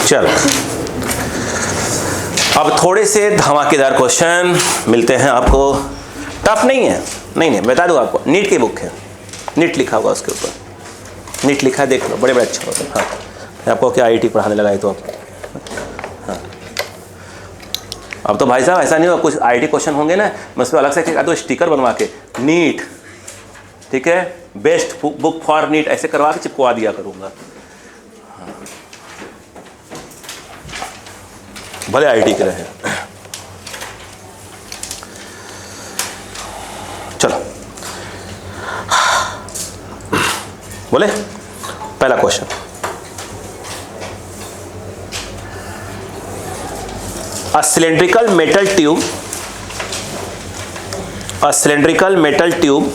चलो अब थोड़े से धमाकेदार क्वेश्चन मिलते हैं आपको। टफ नहीं है, नहीं बता दूं आपको, नीट की बुक है, नीट लिखा हुआ उसके ऊपर, नीट लिखा है, देख लो, बड़े अच्छे होते हैं। हाँ आपको क्या IIT पढ़ाने लगा है तो आप, हाँ अब तो भाई साहब ऐसा नहीं होगा, कुछ IIT क्वेश्चन होंगे ना, मैं उस पर अलग से तो स्टिकर बनवा के नीट, ठीक है, बेस्ट बुक फॉर नीट ऐसे करवा के चिपकवा दिया करूँगा, भले IIT के रहे। चलो बोले पहला question, a cylindrical metal tube, a cylindrical metal tube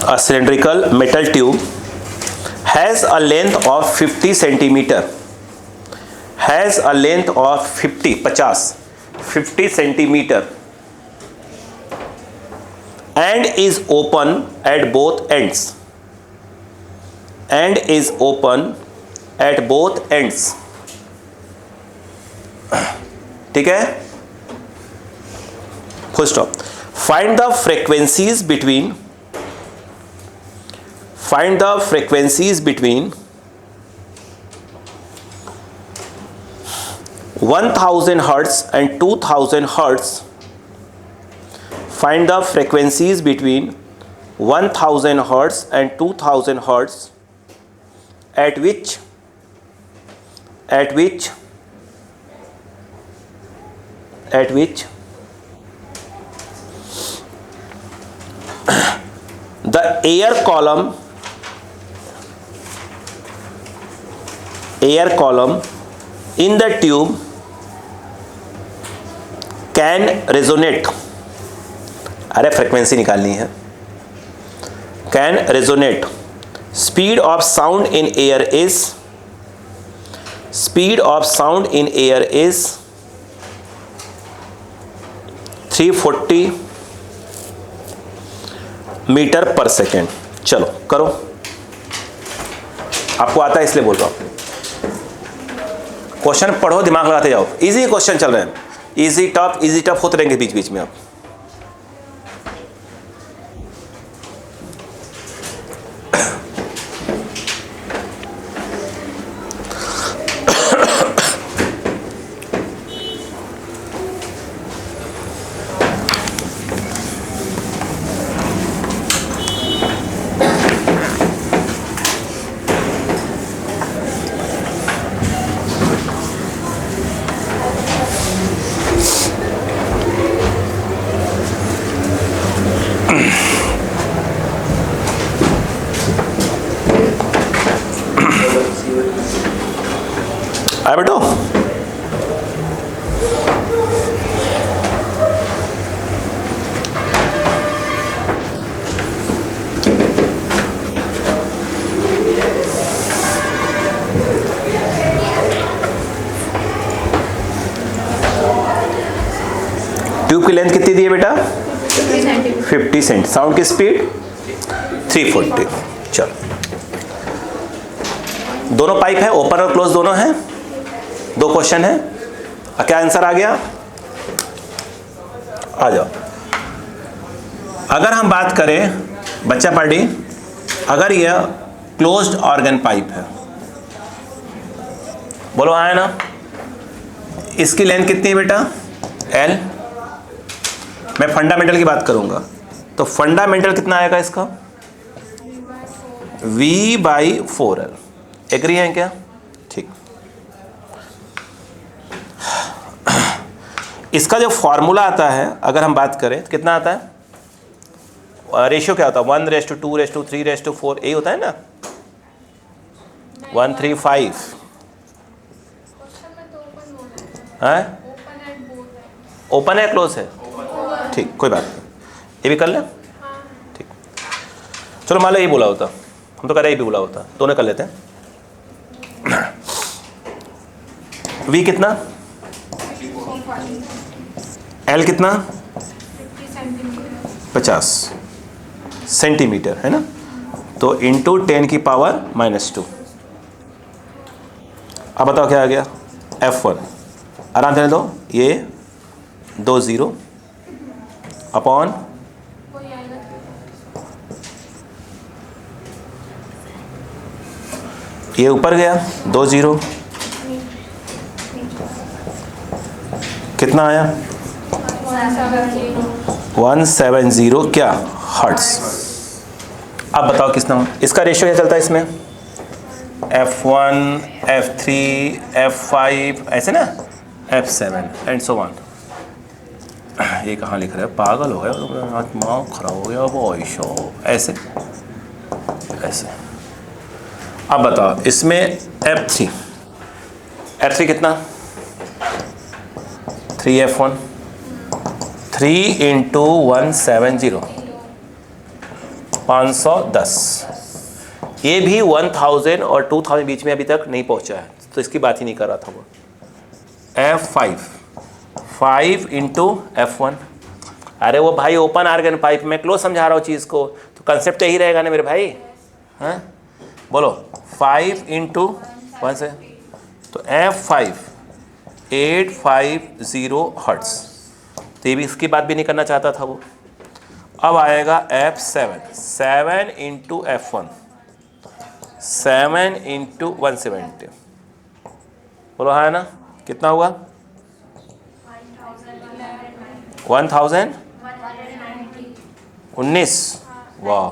a cylindrical metal tube has a length of 50 centimeter, has a length of 50 centimeter and is open at both ends, and is open at both ends, ठीक है, full stop. Find the frequencies between, find the frequencies between 1000 hertz and 2000 hertz, find the frequencies between 1000 hertz and 2000 hertz at which the air column in the tube can resonate, अरे frequency निकालनी है, can resonate, speed of sound in air is 340 metre पर second. चलो करो, आपको आता है इसलिए बोल रहा हूं, क्वेश्चन पढ़ो, दिमाग लगाते जाओ, इजी क्वेश्चन चल रहे हैं, इजी टफ होते रहेंगे बीच बीच में। आप आए बेटो, ट्यूब की लेंथ कितनी दी है बेटा? 50 सेंट। साउंड की स्पीड 340। चलो, दोनों पाइप है, ओपन और क्लोज दोनों हैं, दो क्वेश्चन है, क्या आंसर आ गया? आ जाओ। अगर हम बात करें बच्चा पार्टी, अगर यह क्लोज्ड ऑर्गन पाइप है, बोलो आया ना, इसकी लेंथ कितनी है बेटा? L। मैं फंडामेंटल की बात करूंगा तो फंडामेंटल कितना आएगा इसका? V/4L। एग्री हैं क्या? ठीक। इसका जो फॉर्मूला आता है अगर हम बात करें तो कितना आता है? रेशियो क्या होता है? 1:2:3:4 यही होता है ना, 1:3:5 है। ओपन है क्लोज है? ठीक, कोई बात नहीं, ये भी कर ले। ठीक, चलो मान लो यही बोला होता, हम तो कह रहे ये भी बोला होता, दोनों कर लेते हैं। V कितना? L कितना? 50 सेंटीमीटर है ना। तो इंटू 10 की पावर -2। अब बताओ क्या आ गया, F1 आराम से दो, ये 2 0 अपॉन ये ऊपर गया 2 0, कितना आया 170 क्या हर्ट्स। अब बताओ कितना, इसका रेशियो क्या चलता है इसमें, F1 F3 F5 ऐसे ना, F7 एंड सो ऑन। ये कहाँ लिख रहा है, पागल हो गया, दिमाग खराब हो गया बॉयशो, ऐसे ऐसे। अब बताओ इसमें F3 कितना 3F1 3 इंटू 170 510। ये भी 1000 और 2000 बीच में अभी तक नहीं पहुंचा है, तो इसकी बात ही नहीं कर रहा था वो। F5 इंटू F1, अरे वो भाई ओपन आर्गन पाइप में क्लोज समझा रहा हूँ चीज़ को, तो कंसेप्ट यही रहेगा ना मेरे भाई। हाँ बोलो 5 इंटू 1 से, तो F5 850 हर्ट्स। तो ये भी इसकी बात भी नहीं करना चाहता था वो। अब आएगा F7 7 इंटू F1 7 इंटू 170, बोलो हाँ है ना, कितना हुआ 1019। वाह,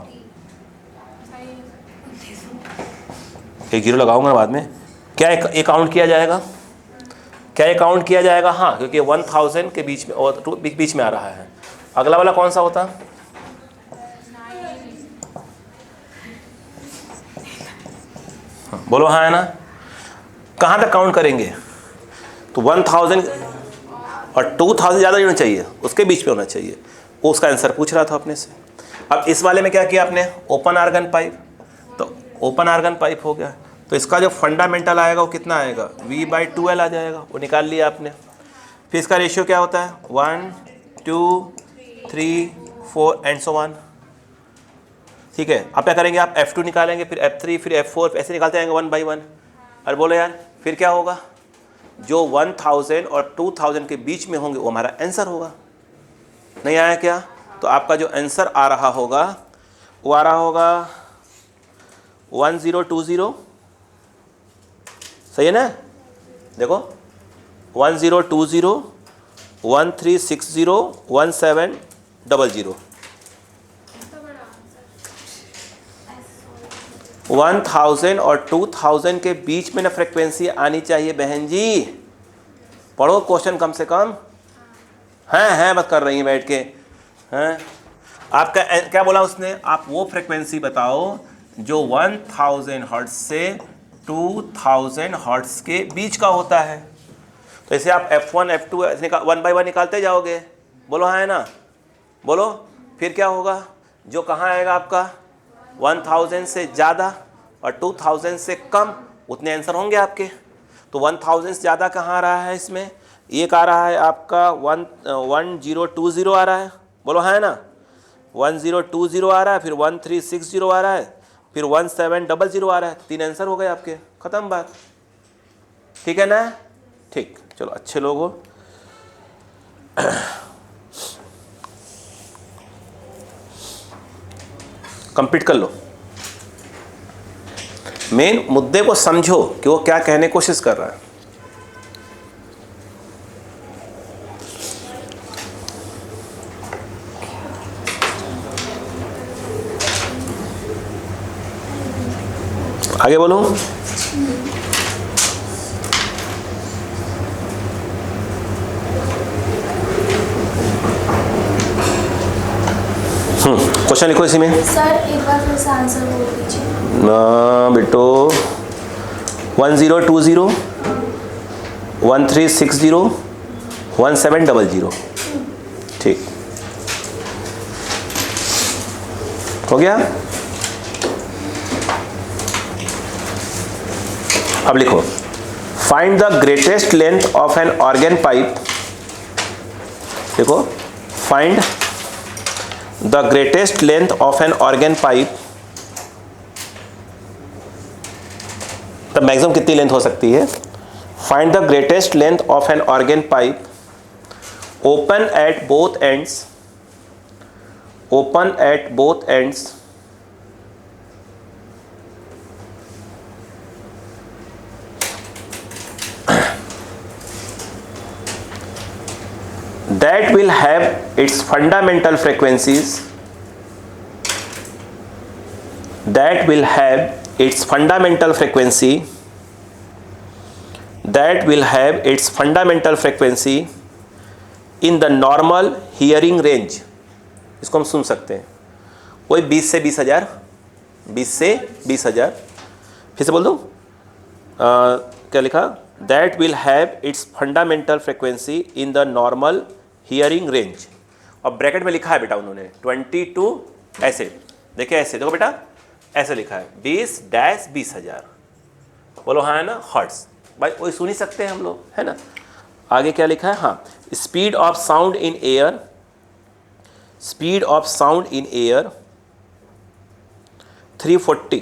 एक जीरो लगाऊंगा बाद में। क्या अकाउंट किया जाएगा, क्या अकाउंट किया जाएगा, हाँ क्योंकि 1000 के बीच में और बीच में आ रहा है। अगला वाला कौन सा होता, बोलो हाँ है ना, कहाँ तक काउंट करेंगे, तो 1000 और 2000 ज़्यादा नहीं होना चाहिए, उसके बीच में होना चाहिए। वो उसका आंसर पूछ रहा था अपने से। अब इस वाले में क्या किया आपने, ओपन आर्गन पाइप, तो ओपन आर्गन पाइप हो गया, तो इसका जो फंडामेंटल आएगा वो कितना आएगा, V/2L आ जाएगा, वो निकाल लिया आपने। फिर इसका रेशियो क्या होता है 1 2 3 4 एंड सो ऑन। ठीक है, अब क्या करेंगे आप, F2 निकालेंगे, फिर F3 फिर F4 ऐसे निकालते आएंगे 1 बाई 1। अरे बोलो यार फिर क्या होगा, जो 1000 और 2000 के बीच में होंगे वो हमारा आंसर होगा। नहीं आया क्या, तो आपका जो आंसर आ रहा होगा वो आ रहा होगा 1020, सही है ना, देखो 1020 1360 1700 1000 और 2000 के बीच में ना फ्रिक्वेंसी आनी चाहिए बहन जी। पढ़ो क्वेश्चन कम से कम, हैं मत कर रही हैं बैठ के, हैं। आपका क्या बोला उसने, आप वो फ्रिक्वेंसी बताओ जो 1000 हर्ट्ज से 2000 हर्ट्ज के बीच का होता है। तो ऐसे आप F1 F2 1 बाई 1 निकालते जाओगे, बोलो हाँ है ना, बोलो फिर क्या होगा, जो कहाँ आएगा आपका 1000 से ज़्यादा और 2000 से कम, उतने आंसर होंगे आपके। तो 1000 से ज़्यादा कहाँ आ रहा है, इसमें एक आ रहा है आपका 1020 आ रहा है, बोलो हाँ है ना, 1020 आ रहा है, फिर 1360 आ रहा है, फिर 1700 आ रहा है। 3 आंसर हो गए आपके, ख़त्म बात। ठीक है ना, ठीक, चलो अच्छे लोग हो। कंप्लीट कर लो, मेन मुद्दे को समझो कि वो क्या कहने की कोशिश कर रहा है। आगे बोलो। क्वेश्चन लिखो इसी में। सर एक बार फिर से आंसर बोल दीजिए ना बेटो, 1020 1360 1700। ठीक हो गया। अब लिखो, find the greatest length of an organ pipe. देखो, find the greatest length of an organ pipe तब मैक्सिमम कितनी लेंथ हो सकती है? Find the greatest length of an organ pipe open at both ends, open at both ends that will have its fundamental frequencies, that will have its fundamental frequency, that will have its fundamental frequency in the normal hearing range. इसको हम सुन सकते हैं वही 20 से 20,000, 20 से 20,000। फिर से बोल दूँ क्या लिखा? That will have its fundamental frequency in the normal hearing range। और ब्रैकेट में लिखा है बेटा उन्होंने 22 ऐसे, देखिए ऐसे, देखो बेटा ऐसे लिखा है 20-20,000। बोलो हाँ है ना, हर्ट्स। भाई वही सुन ही सकते हैं हम लोग, है ना। आगे क्या लिखा है? हाँ, speed of sound in air, speed of sound in air 340।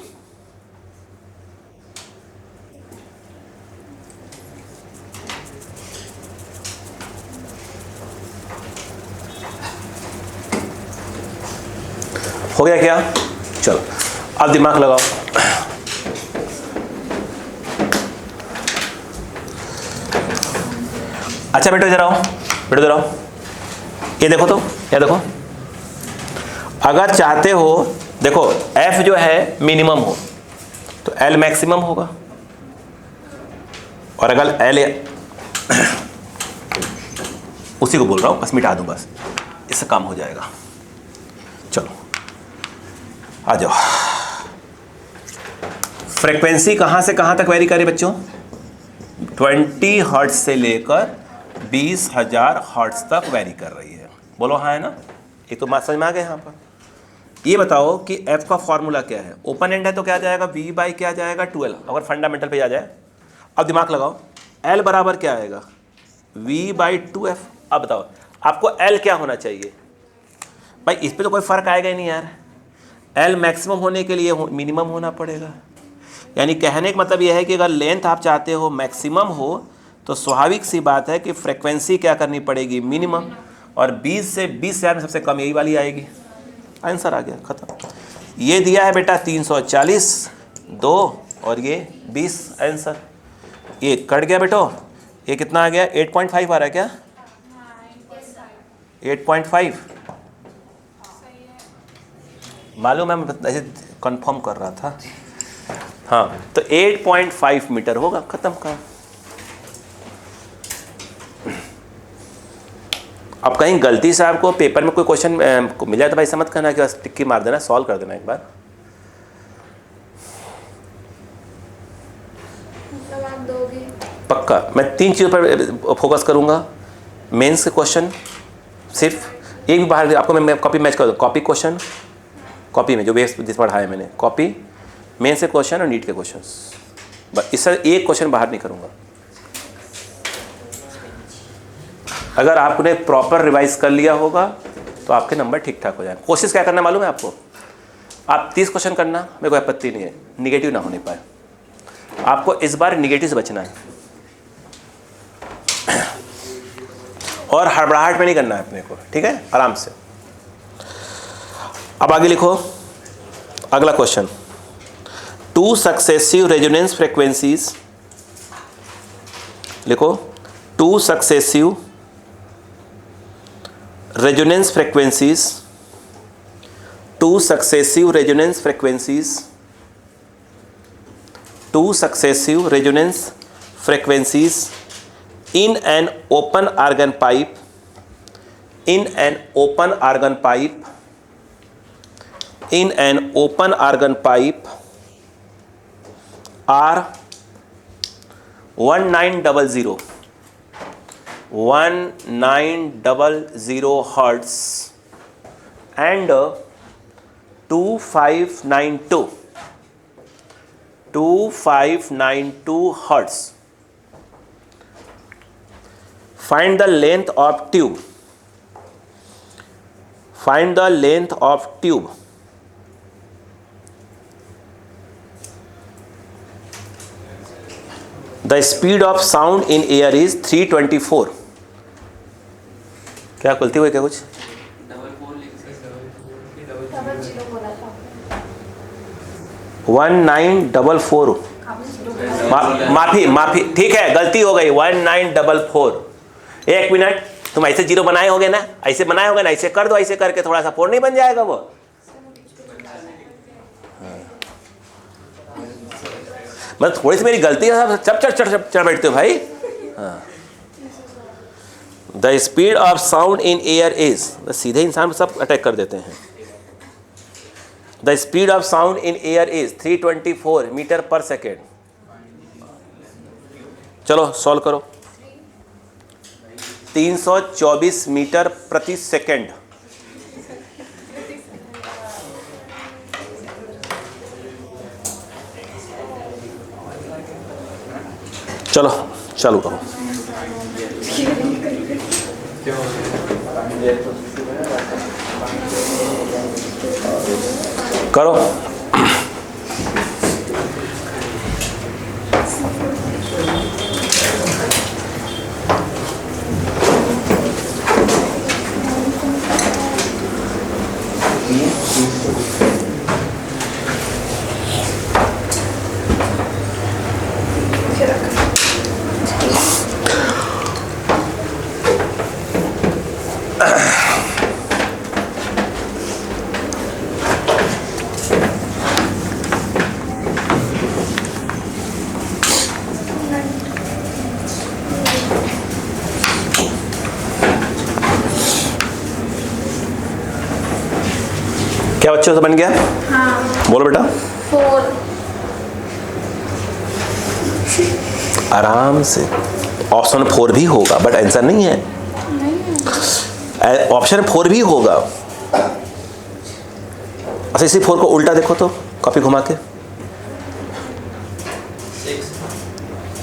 हो गया क्या? चलो अब दिमाग लगाओ। अच्छा बेटो इधर आओ, बेटो इधर आओ, ये देखो तो, ये देखो। अगर चाहते हो, देखो F जो है मिनिमम हो तो L मैक्सिमम होगा, और अगर L उसी को बोल रहा हूं, बस मिटा दूं, बस इससे काम हो जाएगा। चलो आ जाओ। फ्रीक्वेंसी कहां से कहां तक वेरी करे बच्चों? 20 हर्ट्ज से लेकर 20,000 हर्ट्ज तक वेरी कर रही है। बोलो हाँ है ना। ये तो बात समझ में आ गए यहाँ पर। ये बताओ कि F का फॉर्मूला क्या है? ओपन एंड है तो क्या जाएगा? V बाई क्या जाएगा? 12, अगर फंडामेंटल पे आ जाए। अब दिमाग लगाओ, L बराबर क्या आएगा? V by 2F। अब बताओ आपको L क्या होना चाहिए? भाई इस पर तो कोई फर्क आएगा ही नहीं यार। L मैक्सिमम होने के लिए मिनिमम होना पड़ेगा। यानी कहने का मतलब यह है कि अगर लेंथ आप चाहते हो मैक्सिमम हो तो स्वाभाविक सी बात है कि फ्रीक्वेंसी क्या करनी पड़ेगी? मिनिमम। और 20 से 20,000 में सबसे कम यही वाली आएगी। आंसर आ गया, खत्म। ये दिया है बेटा 340, 2 और ये 20 आंसर। ये कट गया बेटो, ये कितना आ गया? 8.5 आ रहा है क्या? 8.5 मालूम है, मैं ऐसे कंफर्म कर रहा था। हाँ तो 8.5 मीटर होगा, खत्म काम। अब कहीं गलती से आपको पेपर में कोई क्वेश्चन मिल जाए तो भाई समझ करना कि बस टिक्की मार देना, सॉल्व कर देना एक बार। मतलब आप दोगे? पक्का। मैं 3 चीज़ों पर फोकस करूंगा। मेंस के क्वेश्चन सिर्फ एक भी बाहर, आपको मैं कॉपी मैच कर दूँ। कॉपी क्वेश्चन, कॉपी में जो बेस जिस पढ़ाया है मैंने, कॉपी, मेंस के क्वेश्चन और नीट के क्वेश्चंस, बस इससे एक क्वेश्चन बाहर नहीं करूंगा। अगर आपने प्रॉपर रिवाइज कर लिया होगा तो आपके नंबर ठीक ठाक हो जाए। कोशिश क्या करना मालूम है आपको? आप 30 क्वेश्चन करना, मेरे को आपत्ति नहीं है, निगेटिव ना होने पाए। आपको इस बार निगेटिव से बचना है और हड़बड़ाहट में नहीं करना है अपने को, ठीक है, आराम से। अब आगे लिखो अगला क्वेश्चन। 2 सक्सेसिव रेजोनेंस फ्रीक्वेंसीज, लिखो 2 successive resonance frequencies, 2 successive resonance frequencies, 2 successive resonance frequencies in an open organ pipe, in an open organ pipe, in an open organ pipe are 1900 hertz and 2592 hertz. Find the length of tube. Find the length of tube. The speed of sound in air is 324। क्या गलती हुई क्या कुछ? Double zero बोला था 1944। माफी ठीक है, गलती हो गई 1944। एक मिनट, तुम ऐसे जीरो बनाए होगे ना, ऐसे बनाए होगे ना, ऐसे कर दो, ऐसे करके थोड़ा सा 4 नहीं बन जाएगा वो? बस थोड़ी सी मेरी गलती है, सब चढ़ बैठते हो भाई। The speed of sound in air is, सीधे इंसान को सब अटैक कर देते हैं। The speed of sound in air is 324 metre पर सेकेंड। चलो सॉल्व करो। 324 मीटर प्रति सेकेंड। चलो चालू करो। करो। क्या बच्चों से बन गया? हाँ बोलो बेटा। 4 आराम से। ऑप्शन 4 भी होगा बट आंसर नहीं है। ऑप्शन 4 भी होगा। अच्छा इसी 4 को उल्टा देखो तो, कॉपी घुमा के।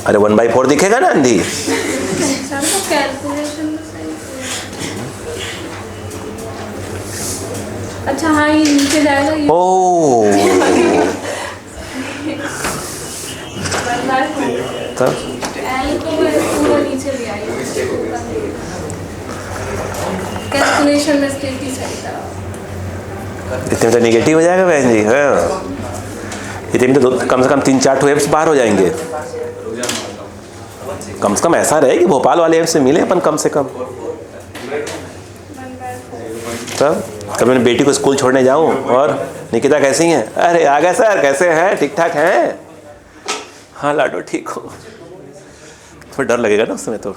अरे 1/4 दिखेगा ना अंधी? कैलकुलेशन अच्छा हाँ ये नीचे जाएगा ये। ओ तब एल को पूरा नीचे ले आई कैलकुलेशन में स्टेट ही सही था। इतने में तो नेगेटिव हो जाएगा बहन जी। हाँ इतने में तो कम से कम 3-4 एम्स बाहर हो जाएंगे। कम से कम ऐसा रहे कि भोपाल वाले एम्स से मिले अपन कम से कम। तब कभी मैं बेटी को स्कूल छोड़ने जाऊं और निकिता कैसी हैं? अरे आ गए सर, कैसे हैं? ठीक ठाक हैं? हाँ लाडो ठीक हो। थोड़ा डर लगेगा ना उसमें तो।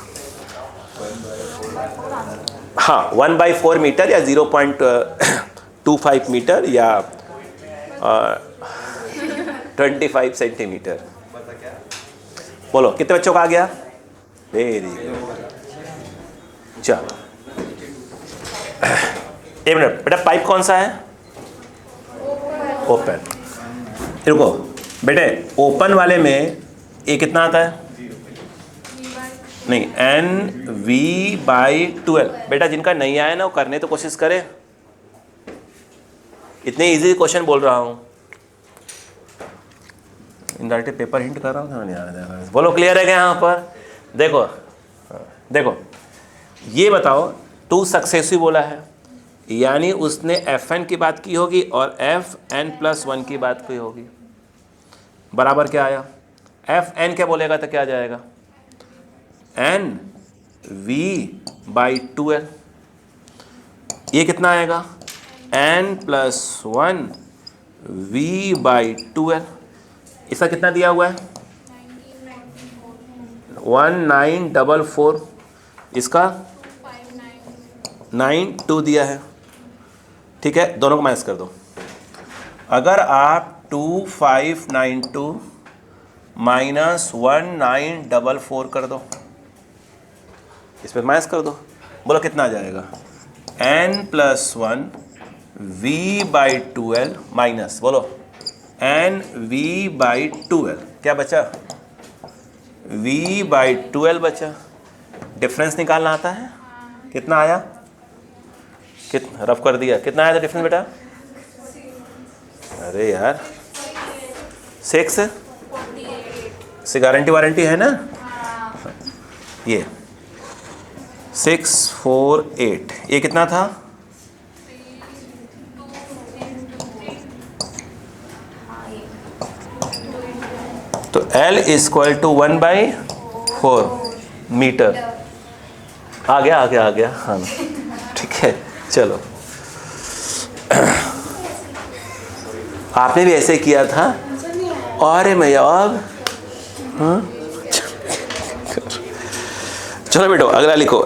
हाँ 1/4 मीटर या 0.25 मीटर या 25 सेंटीमीटर। बोलो कितने बच्चों का आ गया? Very good. चलो एक मिनट बेटा, पाइप कौन सा है? ओपन। रुको बेटे, ओपन वाले में ये कितना आता है? नहीं NV/12। बेटा जिनका नहीं आया ना वो करने तो कोशिश करें। इतने इजी क्वेश्चन बोल रहा हूँ। इनडायरेक्ट पेपर हिंट कर रहा हूँ, नहीं आ रहा है। बोलो क्लियर है क्या यहाँ पर? देखो देखो ये बताओ, 2 सक्सेसिव बोला है यानी उसने Fn की बात की होगी और Fn+1 की बात की होगी। बराबर क्या आया? Fn क्या बोलेगा तो क्या आ जाएगा? NV/12। ये कितना आएगा? N+1 V/12। इसका कितना दिया हुआ है? 1944। इसका 92 दिया है। ठीक है, दोनों को माइनस कर दो। अगर आप 2592 माइनस 1944 कर दो, इसमें माइनस कर दो, बोलो कितना आ जाएगा? N+1 V/12 माइनस, बोलो NV/12 क्या बचा? V/12 बचा। डिफरेंस निकालना आता है? कितना आया? कितना रफ कर दिया? कितना आया था डिफरेंस बेटा? अरे यार 6 से गारंटी वारंटी है ना। ये 648, ये कितना था? तो L इक्वल टू 1/4 मीटर। आ गया हाँ, ठीक है। चलो, आपने भी ऐसे किया था। अरे मैं यार, हाँ चलो बेटो अगला लिखो।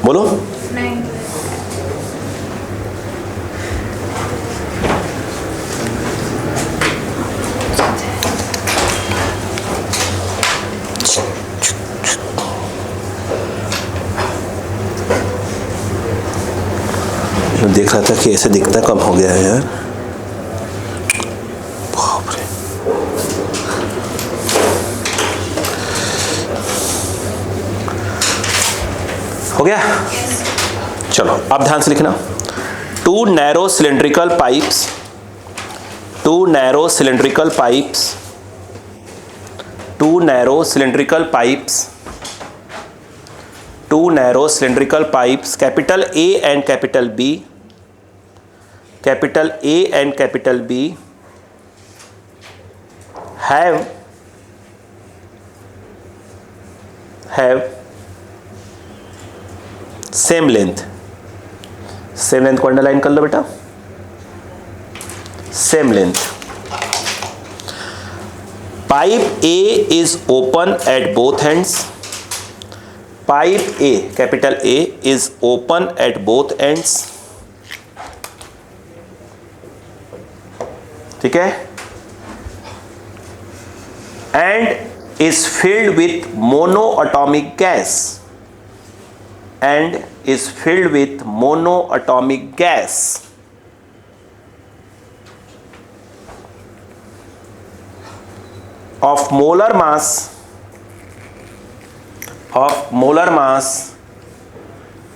बोलो। नहीं, देख रहा था कि ऐसे दिखता कम हो गया है यार। बाप रे। हो गया। चलो अब ध्यान से लिखना। Two narrow cylindrical pipes, two narrow cylindrical pipes, two narrow cylindrical pipes, two narrow cylindrical pipes, capital A and capital B, capital A and capital B have same length। Same length को underline कर लो बेटा। Same length. Pipe A is open at both ends। Pipe A, capital A is open at both ends। ठीक है। And is filled with monoatomic gas, and is filled with monoatomic gas of molar mass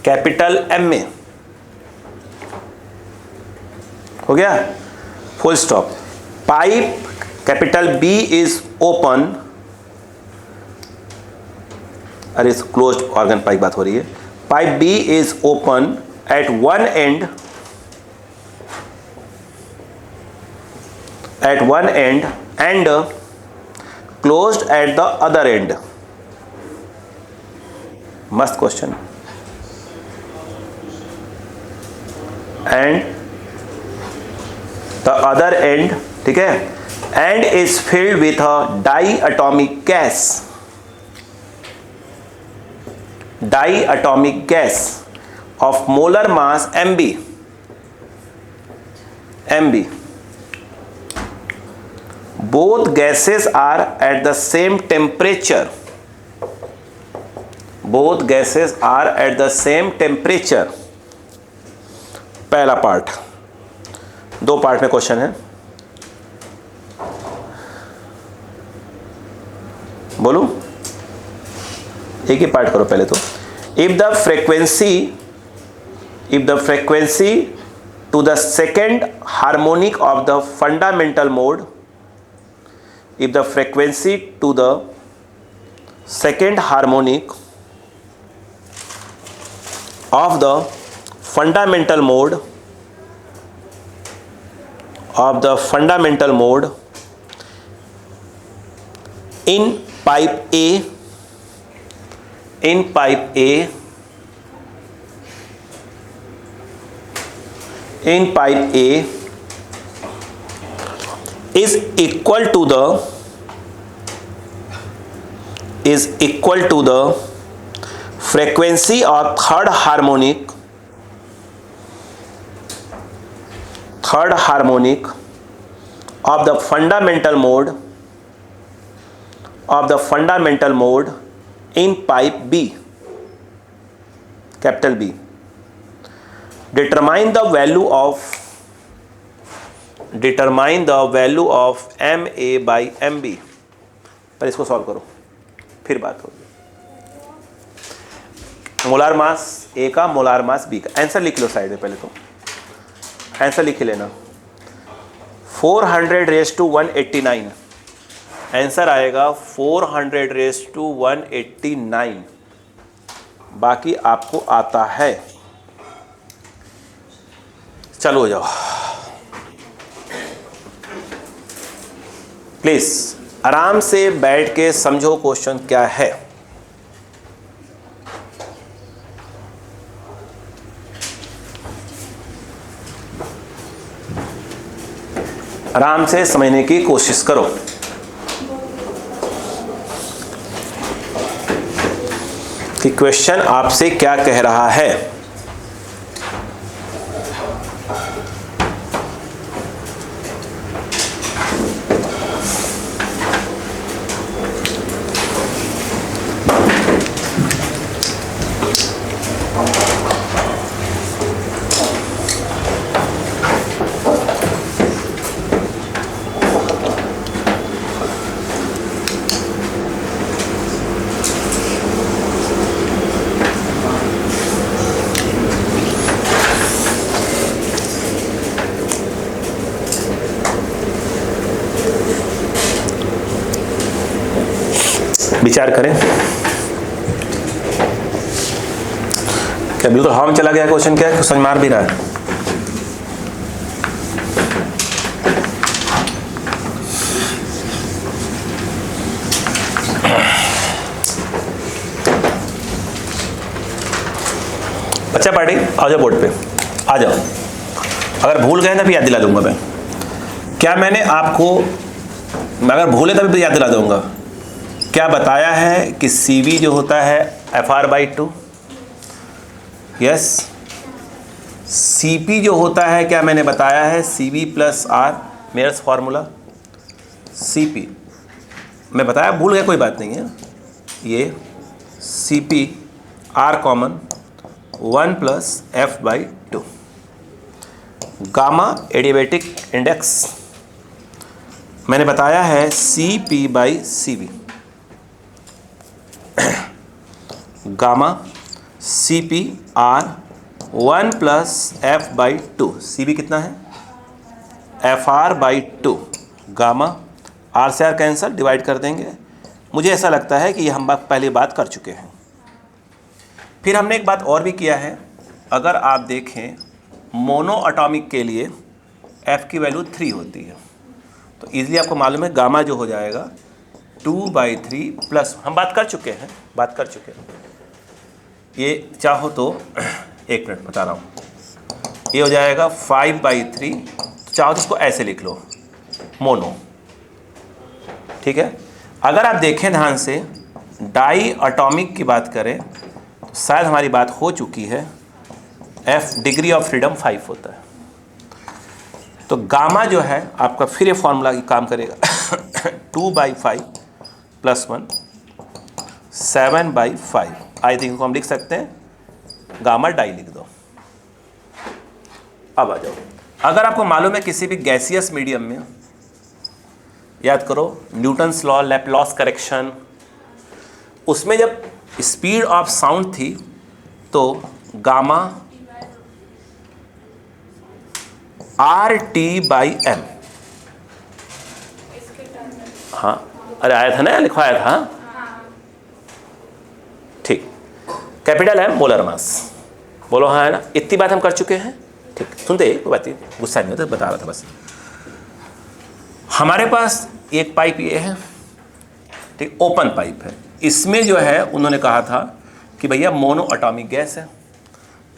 capital M में। हो गया, full stop. Pipe capital B is open, अरे closed organ pipe बात हो रही है। Pipe B is open at one end and closed at the other end. मस्त question. And the other end, ठीक है, and is filled with a diatomic gas, diatomic gas of molar mass MB। Both gases are at the same temperature, both gases are at the same temperature. पहला part. दो part में question है, बोलूं? एक ही part करो पहले तो। If the frequency to the second harmonic of the fundamental mode, if the frequency to the second harmonic of the fundamental mode in pipe A is equal to the frequency of third harmonic of the fundamental mode in pipe B, capital B. Determine the value of MA by MB। पर इसको solve करो, फिर बात होगी। Molar mass ए का, molar mass be का। Answer लिख लो side में, पहले तो आंसर लिख लेना। 400 रेज़ टू 189, आंसर आएगा 400 रेज़ टू 189। बाकी आपको आता है। चलो हो जाओ प्लीज, आराम से बैठ के समझो क्वेश्चन क्या है। आराम से समझने की कोशिश करो। कि क्वेश्चन आपसे क्या कह रहा है। विचार करें। क्या बिल्कुल हम चला गया क्वेश्चन? क्या समझ मार भी रहा है? बच्चा पार्टी आ जाओ बोर्ड पे, आ जाओ। अगर भूल गए ना भी याद दिला दूंगा मैं। क्या मैंने आपको, अगर भूले तभी भी याद दिला दूंगा, क्या बताया है कि CV जो होता है FR/2। यस, CP जो होता है, क्या मैंने बताया है CV + R, Mayer's formula CP मैं बताया, भूल गया कोई बात नहीं है। ये CP R common 1 + F/2। Gamma adiabatic index मैंने बताया है CP/CV। Gamma CP R 1 + F/2। CP कितना है? FR/2। गामा R से R कैंसल, डिवाइड कर देंगे। मुझे ऐसा लगता है कि ये हम पहले बात कर चुके हैं। फिर हमने एक बात और भी किया है। अगर आप देखें मोनो एटॉमिक के लिए F की वैल्यू 3 होती है, तो ईजिली आपको मालूम है गामा जो हो जाएगा 2/3 प्लस, हम बात कर चुके हैं, ये चाहो तो एक मिनट बता रहा हूँ, ये हो जाएगा 5/3। चाहो तो इसको ऐसे लिख लो, मोनो। ठीक है। अगर आप देखें ध्यान से, डाई एटॉमिक की बात करें तो शायद हमारी बात हो चुकी है। F डिग्री ऑफ फ्रीडम 5 होता है। तो गामा जो है आपका, फिर ये फॉर्मूला की काम करेगा 2/5 + 1 7/5। आई थिंक हम लिख सकते हैं गामा डाई लिख दो। अब आ जाओ, अगर आपको मालूम है किसी भी गैसियस मीडियम में, याद करो न्यूटन्स लॉ, लैप्लास करेक्शन, उसमें जब स्पीड ऑफ साउंड थी तो गामा RT/m। हाँ, अरे आया था ना, लिखवाया था। ठीक, कैपिटल M मोलर मास। बोलो हाँ है ना, इतनी बात हम कर चुके हैं। ठीक, सुनते कोई बात नहीं, गुस्सा नहीं होता, बता रहा था बस। हमारे पास एक पाइप ये है, ठीक, ओपन पाइप है। इसमें जो है उन्होंने कहा था कि भैया मोनो एटॉमिक गैस है,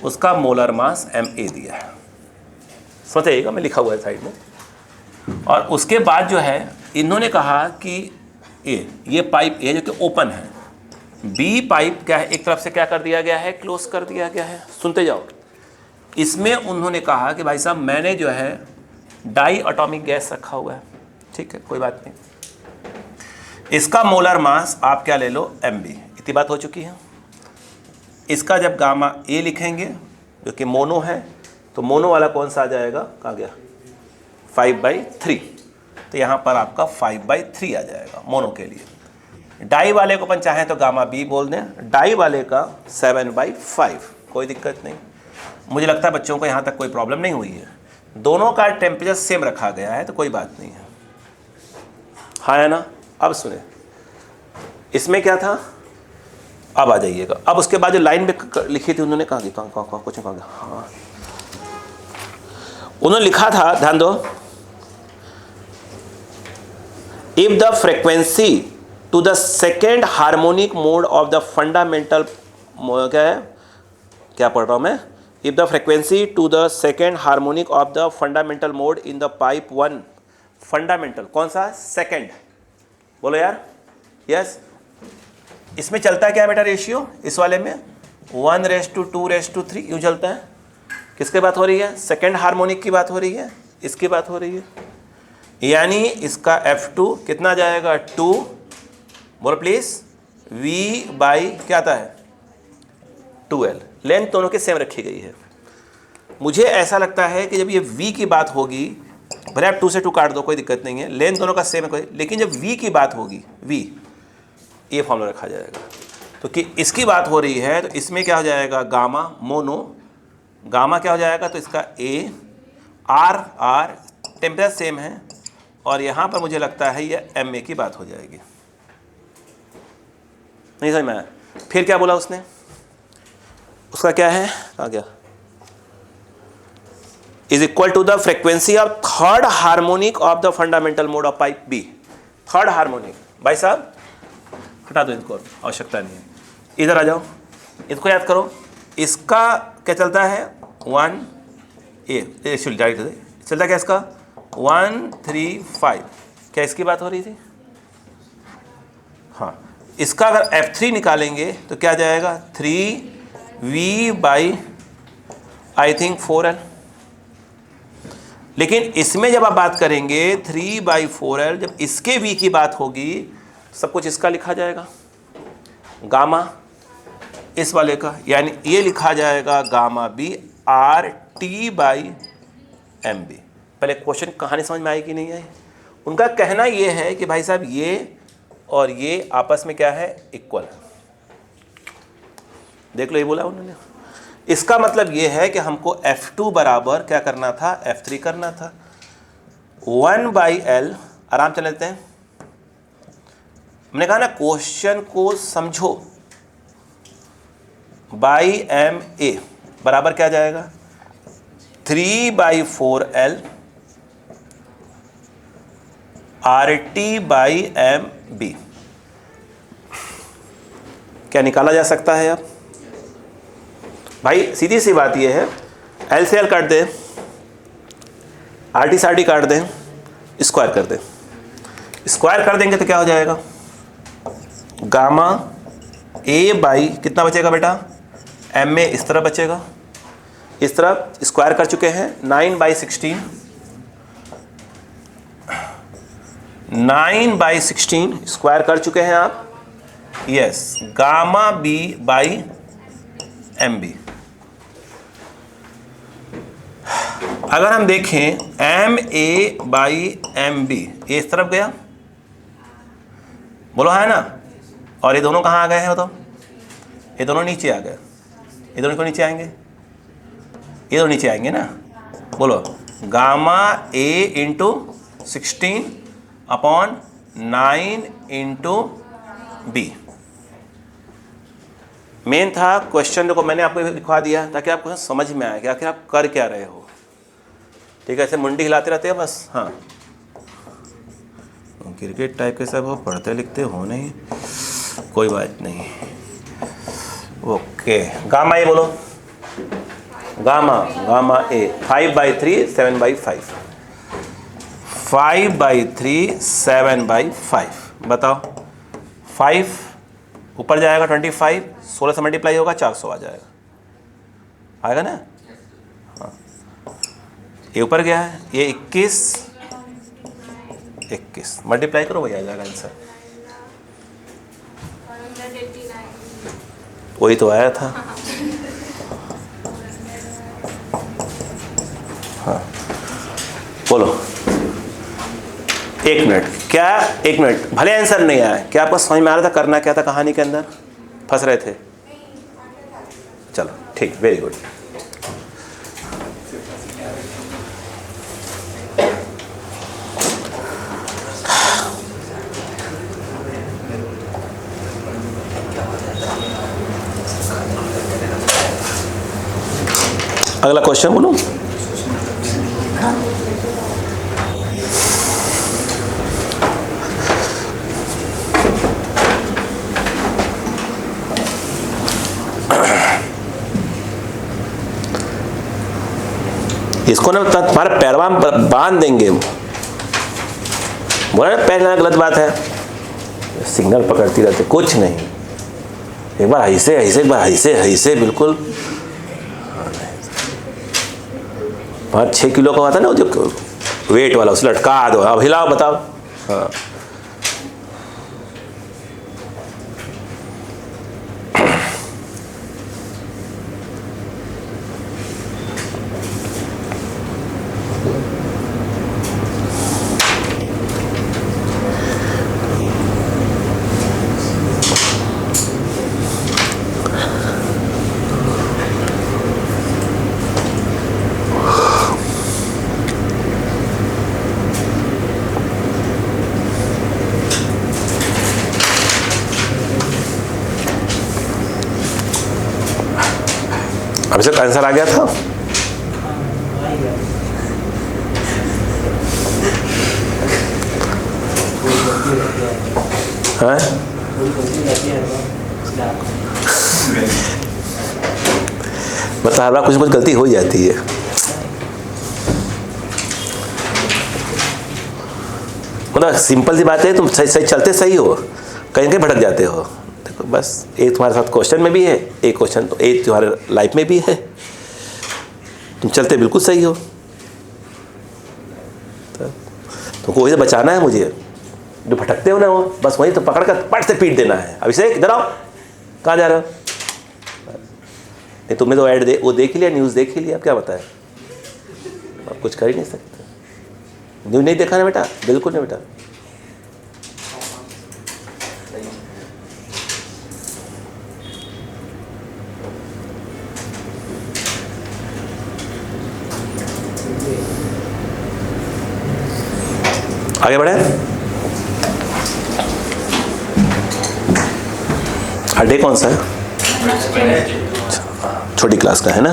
उसका मोलर मास Ma दिया है। समझिएगा, मैं लिखा हुआ है साइड में। और उसके बाद जो है इन्होंने कहा कि ये पाइप ये जो कि ओपन है, बी पाइप क्या है, एक तरफ से क्या कर दिया गया है, क्लोज कर दिया गया है। सुनते जाओ। इसमें उन्होंने कहा कि भाई साहब मैंने जो है डाई एटॉमिक गैस रखा हुआ है, ठीक है, कोई बात नहीं। इसका मोलर मास आप क्या ले लो, Mb। इतनी बात हो चुकी है। इसका जब गामा A लिखेंगे जो कि मोनो है, तो मोनो वाला कौन सा आ जाएगा, कहाँ गया, 5/3। तो यहाँ पर आपका 5/3 आ जाएगा मोनो के लिए। डाई वाले को अपन चाहें तो गामा बी बोल दें, डाई वाले का 7/5, कोई दिक्कत नहीं। मुझे लगता है बच्चों को यहाँ तक कोई प्रॉब्लम नहीं हुई है, दोनों का टेम्परेचर सेम रखा गया है तो कोई बात नहीं है, हाँ है ना। अब सुने, इसमें क्या था, अब आ जाइएगा। अब उसके बाद जो लाइन में लिखी थी उन्होंने कहा कुछ कहा, हाँ उन्होंने लिखा था, ध्यान दो, if the frequency to the second harmonic mode of the fundamental, क्या है, क्या पढ़ रहा हूं मैं, if the frequency to the second harmonic of the fundamental mode in the pipe 1, fundamental कौन सा, सेकेंड, बोलो यार, यस। इसमें चलता है क्या बेटा रेशियो, इस वाले में 1:2:3 यूँ चलता है। किसकी बात हो रही है, सेकेंड हार्मोनिक की बात हो रही है, इसकी बात हो रही है, यानी इसका F2 कितना जाएगा, 2, बोलो प्लीज, V बाई क्या आता है 2L, लेंथ दोनों की सेम रखी गई है। मुझे ऐसा लगता है कि जब ये V की बात होगी, भले आप 2 से 2 काट दो कोई दिक्कत नहीं है, लेंथ दोनों का सेम है कोई, लेकिन जब V की बात होगी, V ये फॉर्मूला रखा जाएगा। तो कि इसकी बात हो रही है तो इसमें क्या हो जाएगा, गामा मोनो, गामा क्या हो जाएगा, तो इसका A R टेम्परेचर सेम है, और यहाँ पर मुझे लगता है ये MA की बात हो जाएगी। नहीं समझ में आया, फिर क्या बोला उसने, उसका क्या है, कहाँ गया, is equal to the frequency of third harmonic of the fundamental mode of pipe B. Third harmonic, भाई साहब हटा दो इनको, आवश्यकता नहीं है, इधर आ जाओ, इसको याद करो। इसका क्या चलता है, 1 चलता क्या इसका 1 3 5, क्या इसकी बात हो रही थी, हाँ। इसका अगर F3 निकालेंगे तो क्या जाएगा, 3V by I think 4L। लेकिन इसमें जब आप बात करेंगे 3/4L, जब इसके V की बात होगी सब कुछ इसका लिखा जाएगा, गामा इस वाले का, यानी ये लिखा जाएगा गामा बी RT/MB। पहले क्वेश्चन कहानी समझ में आई कि नहीं आई। उनका कहना ये है कि भाई साहब ये और ये आपस में क्या है, इक्वल है। देख लो ये बोला उन्होंने। इसका मतलब ये है कि हमको F2 बराबर क्या करना था, F3 करना था। 1/L, आराम से लेते हैं। हमने कहा ना क्वेश्चन को समझो, बाई MA बराबर क्या जाएगा, 3/4L RT/MB। क्या निकाला जा सकता है अब भाई, सीधी सी बात यह है, L से L काट दें, RT से RT काट दें, स्क्वायर कर दें। स्क्वायर कर देंगे तो क्या हो जाएगा, गामा A बाई कितना बचेगा बेटा, MA इस तरह बचेगा, इस तरह स्क्वायर कर चुके हैं, 9/16, 9/16 स्क्वायर कर चुके हैं आप, yes, gamma B by MB। अगर हम देखें MA/MB, ये इस तरफ गया, बोलो है ना, और ये दोनों कहाँ आ गए हैं बताओ, ये दोनों नीचे आ गए, ये दोनों को नीचे आएंगे, ये दोनों नीचे आएंगे ना, बोलो gamma A into 16/9 into B। Main था क्वेश्चन, देखो मैंने आपको लिखवा दिया ताकि आपको समझ में आए कि आखिर आप कर क्या रहे हो। ठीक है, ऐसे मुंडी हिलाते रहते हैं बस, हाँ क्रिकेट टाइप के सब हो, पढ़ते लिखते हो नहीं, कोई बात नहीं। ओके, गामा ए बोलो, गामा ए 5/3 7/5, 5/3 7/5, बताओ 5 ऊपर जाएगा 25, 16 से मल्टीप्लाई होगा 400 आ जाएगा, आएगा ना, हाँ। ये ऊपर गया है, ये 21 मल्टीप्लाई करो वही आ जाएगा आंसर, वही तो आया था, हाँ। बोलो एक मिनट, क्या एक मिनट, भले आंसर नहीं आया, क्या आपको समझ में आ रहा था करना क्या था कहानी के अंदर? फंस रहे थे? चलो ठीक, वेरी गुड। अगला क्वेश्चन बोलो। इसको ना तुम्हारे पैरवा में बांध देंगे। बोला ना पैर गलत बात है, सिग्नल पकड़ती रहती, कुछ नहीं। एक बार ऐसे ऐसे, एक बार ऐसे ऐसे, बिल्कुल 5-6 किलो का आता है ना जो वेट वाला, उसे लटका दो। अब हिलाओ, बताओ। हाँ, अभी तक आंसर आ गया था। हाँ? मतलब हर बार कुछ कुछ गलती हो ही जाती है। मतलब सिंपल सी बात है, तुम सही सही चलते सही हो, कहीं कहीं भटक जाते हो। देखो बस एक तुम्हारे साथ क्वेश्चन में भी है, एक क्वेश्चन तो एक तुम्हारे लाइफ में भी है। तुम चलते बिल्कुल सही हो, तुमको वही तो बचाना है मुझे। जो भटकते हो ना वो बस वही तो पकड़ कर पट से पीट देना है। अभी से इधर आओ, कहाँ जा रहे हो? नहीं, तुमने तो ऐड वो देख ही लिया, न्यूज़ देख ही लिया, अब क्या बताए? आप कुछ कर ही नहीं सकते। न्यूज़ नहीं देखा ना बेटा? बिल्कुल नहीं बेटा। आगे बढ़े। हर डे कौन सा है? छोटी क्लास का है ना।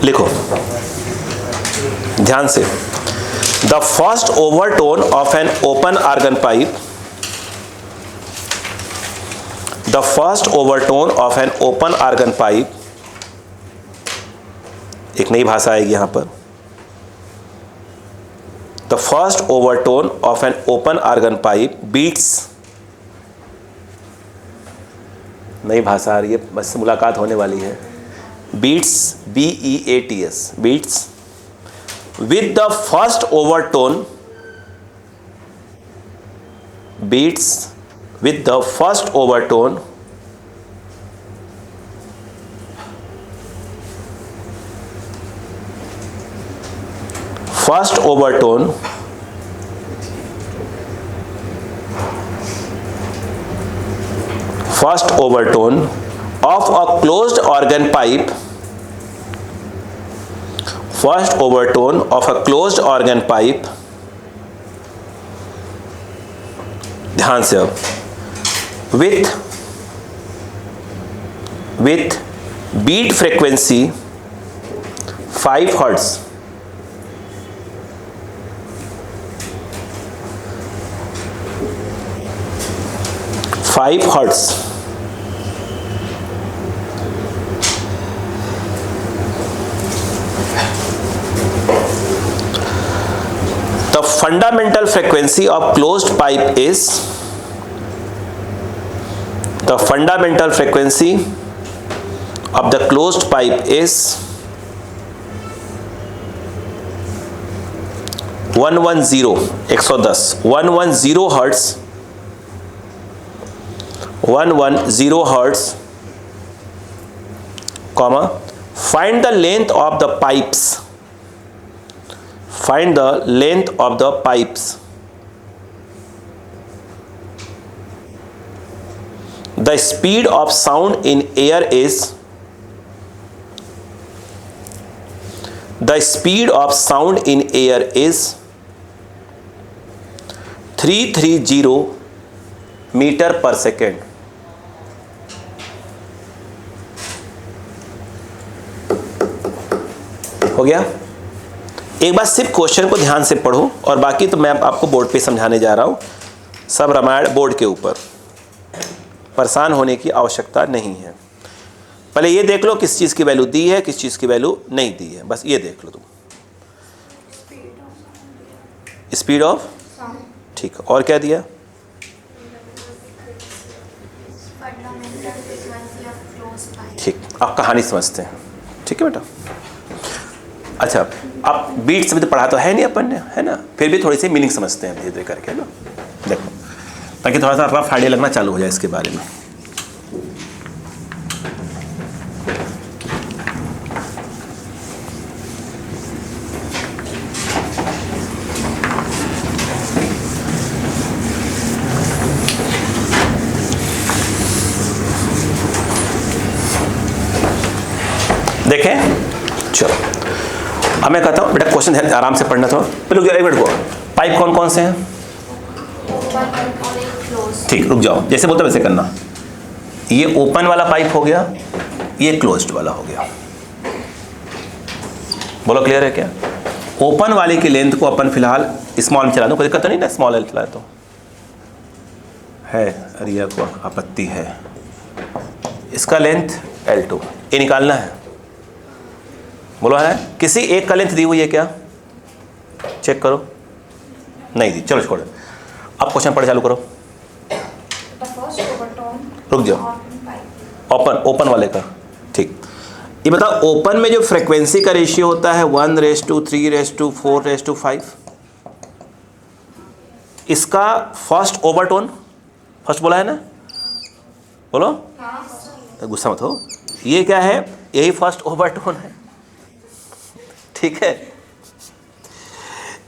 लिखो ध्यान से। The first overtone of an open organ pipe, the first overtone of an open organ pipe, एक नई भाषा आएगी यहां पर। The first overtone of an open organ pipe beats, नई भाषा आ रही है, बस मुलाकात होने वाली है। Beats, BEATS, beats with the first overtone, beats with the first overtone first overtone of a closed organ pipe, first overtone of a closed organ pipe, ध्यान से अब, with beat frequency 5 hertz, the fundamental frequency of closed pipe is, the fundamental frequency of the closed pipe is 110 hertz, 110 hertz, comma, find the length of the pipes, find the length of the pipes, the speed of sound in air is, the speed of sound in air is 330 metre पर second. हो गया। एक बार सिर्फ question को ध्यान से पढ़ो और बाकी तो मैं आपको बोर्ड पे समझाने जा रहा हूं, सब रामायण बोर्ड के ऊपर, परेशान होने की आवश्यकता नहीं है। पहले ये देख लो किस चीज़ की वैल्यू दी है, किस चीज़ की वैल्यू नहीं दी है, बस ये देख लो तुम। स्पीड ऑफ, ठीक है, और क्या दिया? ठीक, अब कहानी समझते हैं। ठीक है बेटा। अच्छा, अब बीट से भी तो पढ़ा तो है नहीं अपन ने, है ना, फिर भी थोड़ी सी मीनिंग समझते हैं धीरे धीरे करके, है ना। देखो, ताकि थोड़ा सा आपका फायदे लगना चालू हो जाए इसके बारे में। देखें, चलो अब मैं कहता हूँ बेटा क्वेश्चन आराम से पढ़ना, थोड़ा पहले एक मिनट को, पाइप कौन कौन से हैं? ठीक, रुक जाओ, जैसे बोलते वैसे करना। ये ओपन वाला पाइप हो गया, ये क्लोज्ड वाला हो गया। बोलो क्लियर है क्या? ओपन वाले की लेंथ को अपन फिलहाल स्मॉल में चला दो, कोई दिक्कत तो नहीं ना, स्मॉल एल चलाए तो है, रिया को आपत्ति है। इसका लेंथ L2 ये निकालना है। बोलो है, किसी एक का लेंथ दी हुई है क्या? चेक करो, नहीं दी, चलो छोड़ो। अब क्वेश्चन पढ़ चालू करो। रुक जाओ, ओपन वाले का, ठीक। ये बताओ, ओपन में जो फ्रीक्वेंसी का रेशियो होता है 1:3:4:5, इसका फर्स्ट ओवरटोन, फर्स्ट बोला है ना, बोलो, गुस्सा मत हो, ये क्या है? यही फर्स्ट ओवरटोन है, ठीक है।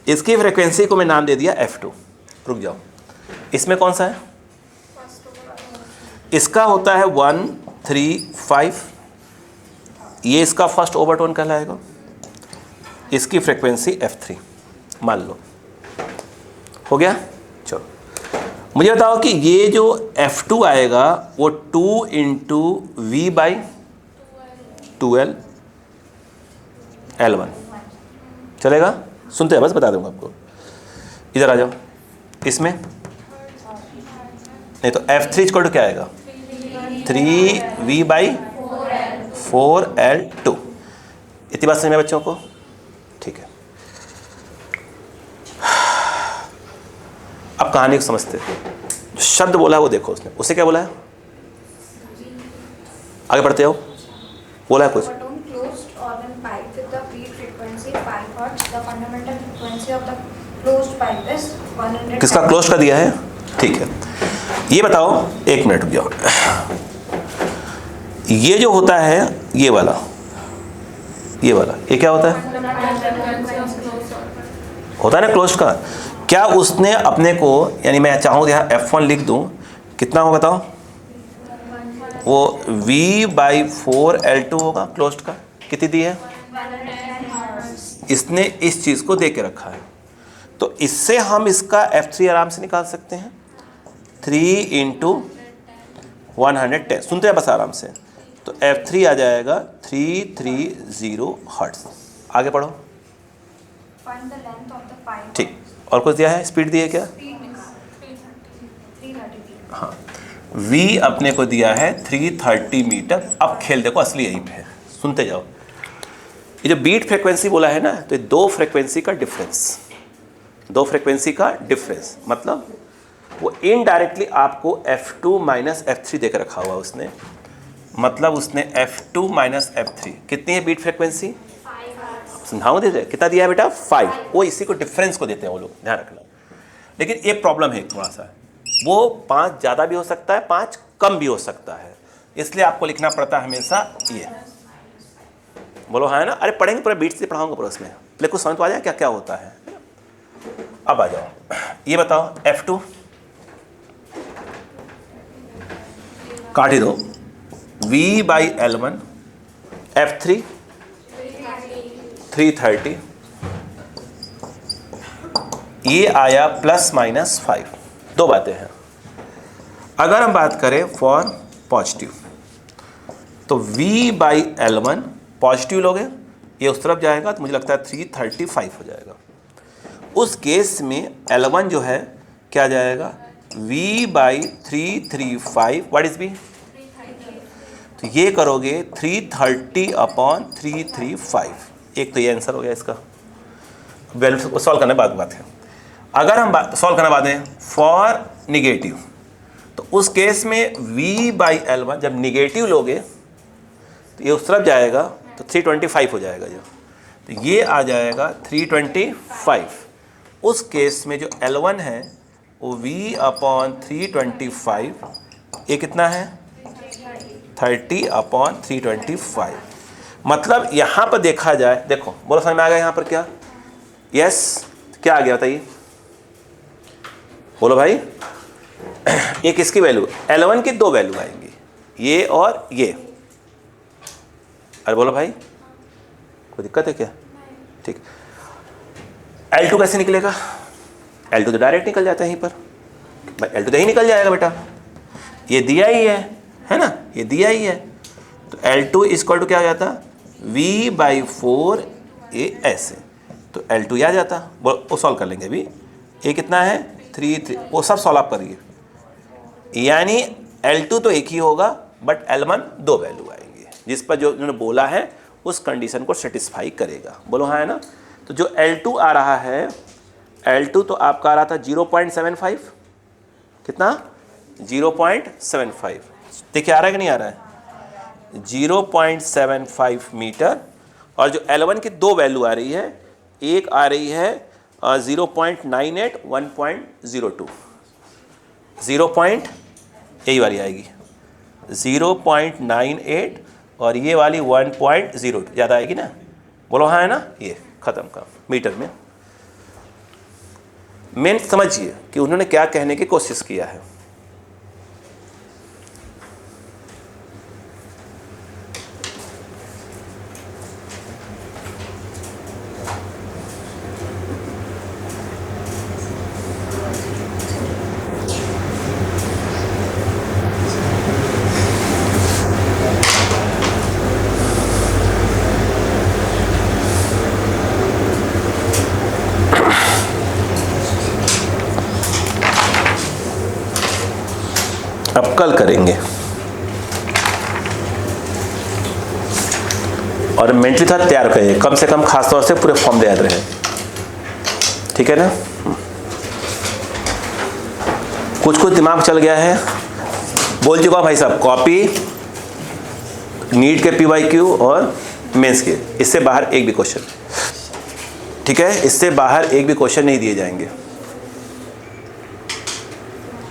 इसकी फ्रीक्वेंसी को मैं नाम दे दिया F2। रुक जाओ, इसमें कौन सा है? इसका होता है 1:3:5, ये इसका फर्स्ट ओवरटोन कहलाएगा। इसकी फ्रीक्वेंसी F3 मान लो, हो गया। चलो मुझे बताओ कि ये जो F2 आएगा वो 2 × V/2L L1 चलेगा? सुनते हैं, बस बता दूंगा आपको। इधर आ जाओ, इसमें नहीं तो F3 = क्या आएगा? 3V/4L2। इतनी बात समझ में बच्चों को? ठीक है। अब कहानी को समझते हैं। जो शब्द बोला है वो देखो, उसने उसे क्या बोला है? आगे बढ़ते हो, बोला है कुछ। किसका क्लोज का दिया है? ठीक है, ये बताओ, एक मिनट रुक जाओ। ये जो होता है ये वाला ये क्या होता है? होता है ना क्लोज का। क्या उसने अपने को, यानी मैं चाहूँ यहाँ F1 लिख दूँ, कितना होगा बताओ? वो V/4L2 होगा क्लोज्ड का। कितनी दी है? इसने इस चीज़ को दे के रखा है, तो इससे हम इसका F3 आराम से निकाल सकते हैं। 3 × 110, सुनते हैं बस आराम से। तो F3 आ जाएगा 330 हर्ट्ज। आगे पढ़ो। ठीक, और कुछ दिया है? स्पीड दी है क्या? हाँ, V अपने को दिया है 330 मीटर। अब खेल देखो, असली यही पे है, सुनते जाओ। ये जो बीट फ्रीक्वेंसी बोला है ना, तो ये दो फ्रीक्वेंसी का डिफरेंस, मतलब वो इनडायरेक्टली आपको F2 - F3 देकर रखा हुआ है उसने। मतलब उसने F2 - F3 कितनी है बीट फ्रीक्वेंसी? समझाऊँ दे कितना दिया है बेटा? 5। वो इसी को डिफरेंस को देते हैं वो लोग, ध्यान रखना। लेकिन एक प्रॉब्लम है थोड़ा सा, वो 5 ज़्यादा भी हो सकता है, 5 कम भी हो सकता है, इसलिए आपको लिखना पड़ता है हमेशा ये। बोलो हाँ है ना। अरे पढ़ेंगे पूरा बीट से पढ़ाऊंगा पूरा उसमें, पहले कुछ समझ तो आ जाए क्या क्या होता है। अब आ जाओ, ये बताओ F2 काट ही दो, V/L1, F3 330, ये आया ±5। दो बातें हैं। अगर हम बात करें फॉर पॉजिटिव तो V/L1 पॉजिटिव लोगे, ये उस तरफ जाएगा तो मुझे लगता है 335 हो जाएगा। उस केस में L1 जो है क्या जाएगा, V/335, व्हाट इज V, तो ये करोगे 330/335। एक तो ये आंसर हो गया इसका। वैल्यू सॉल्व करने बाद बात है। अगर हम सॉल्व करने बाद में फॉर निगेटिव तो उस केस में V/L1 जब निगेटिव लोगे तो ये उस तरफ जाएगा तो 325 हो जाएगा जो, तो ये आ जाएगा 325। उस केस में जो L1 है वो V/325, ये कितना है 30/325। मतलब यहाँ पर देखा जाए, देखो बोलो समझ में आ गया यहाँ पर क्या, यस क्या आ गया बताइए, बोलो भाई। ये किसकी वैल्यू, L1 की दो वैल्यू आएंगी, ये और ये। अरे बोलो भाई कोई दिक्कत है क्या, ठीक। L2 कैसे निकलेगा, L2 तो डायरेक्ट निकल जाता है यहीं पर, भाई L2 तो यही निकल जाएगा बेटा, ये दिया ही है ना, ये दिया ही है। तो L2 इक्वल टू क्या आ जाता, V/4 ये ऐसे, तो L2 आ जाता, वो सॉल्व कर लेंगे अभी। ये कितना है 3, वो सब सॉल्व आप करिए। यानी L2 तो एक ही होगा बट L1 दो वैल्यू आएंगे, जिस पर जो उन्होंने बोला है उस कंडीशन को सेटिस्फाई करेगा। बोलो हाँ है ना। तो जो L2 आ रहा है, L2 तो आपका आ रहा था 0.75, कितना 0.75, देखिए आ रहा है कि नहीं आ रहा है, 0.75 मीटर। और जो L1 की दो वैल्यू आ रही है, एक आ रही है 0.98, 1.02, 0. यही वाली आएगी 0.98 और ये वाली 1.02 ज़्यादा आएगी ना, बोलो हाँ है ना। ये ख़त्म का मीटर में। मेन समझिए कि उन्होंने क्या कहने की कोशिश किया है। अब कल करेंगे और मेंटली था तैयार करिए, कम से कम खास तौर से पूरे फॉर्म याद रहे, ठीक है ना। कुछ दिमाग चल गया है, बोल चुका भाई साहब, कॉपी नीट के PYQ और मेंस के, इससे बाहर एक भी क्वेश्चन, ठीक है, इससे बाहर एक भी क्वेश्चन नहीं दिए जाएंगे।